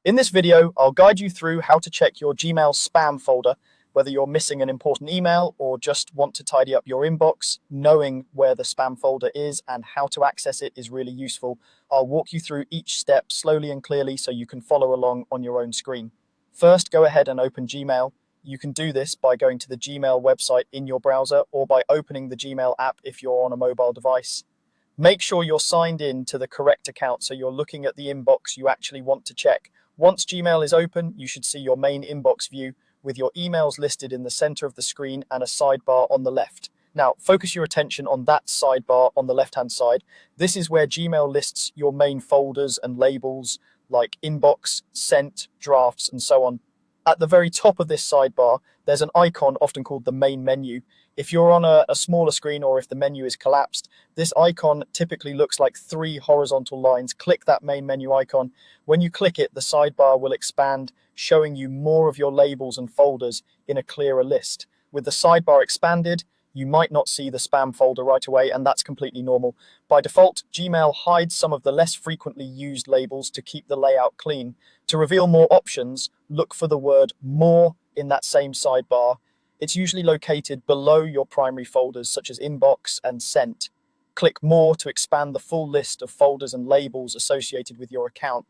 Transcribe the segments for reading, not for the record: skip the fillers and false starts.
In this video, I'll guide you through how to check your Gmail spam folder, whether you're missing an important email or just want to tidy up your inbox. Knowing where the spam folder is and how to access it is really useful. I'll walk you through each step slowly and clearly so you can follow along on your own screen. First, go ahead and open Gmail. You can do this by going to the Gmail website in your browser or by opening the Gmail app if you're on a mobile device. Make sure you're signed in to the correct account so you're looking at the inbox you actually want to check. Once Gmail is open, you should see your main inbox view with your emails listed in the center of the screen and a sidebar on the left. Now, focus your attention on that sidebar on the left-hand side. This is where Gmail lists your main folders and labels like inbox, sent, drafts, and so on. At the very top of this sidebar, there's an icon often called the main menu. If you're on a smaller screen or if the menu is collapsed, this icon typically looks like three horizontal lines. Click that main menu icon. When you click it, the sidebar will expand, showing you more of your labels and folders in a clearer list. With the sidebar expanded, you might not see the spam folder right away, and that's completely normal. By default, Gmail hides some of the less frequently used labels to keep the layout clean. To reveal more options, look for the word More in that same sidebar. It's usually located below your primary folders, such as Inbox and Sent. Click More to expand the full list of folders and labels associated with your account.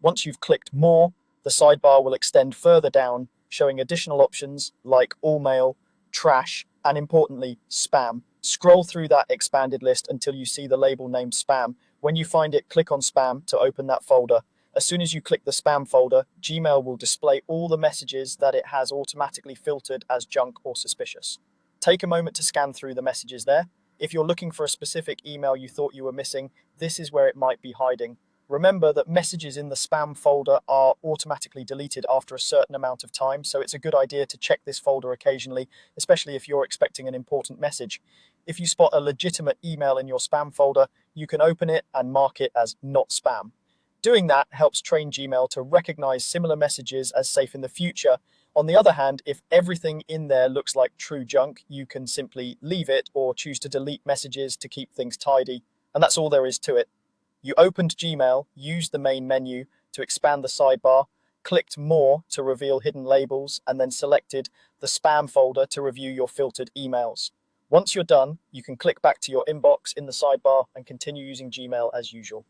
Once you've clicked More, the sidebar will extend further down, showing additional options like All Mail, Trash, and importantly, Spam. Scroll through that expanded list until you see the label named Spam. When you find it, click on Spam to open that folder. As soon as you click the spam folder, Gmail will display all the messages that it has automatically filtered as junk or suspicious. Take a moment to scan through the messages there. If you're looking for a specific email you thought you were missing, this is where it might be hiding. Remember that messages in the spam folder are automatically deleted after a certain amount of time, so it's a good idea to check this folder occasionally, especially if you're expecting an important message. If you spot a legitimate email in your spam folder, you can open it and mark it as not spam. Doing that helps train Gmail to recognize similar messages as safe in the future. On the other hand, if everything in there looks like true junk, you can simply leave it or choose to delete messages to keep things tidy. And that's all there is to it. You opened Gmail, used the main menu to expand the sidebar, clicked More to reveal hidden labels, and then selected the spam folder to review your filtered emails. Once you're done, you can click back to your inbox in the sidebar and continue using Gmail as usual.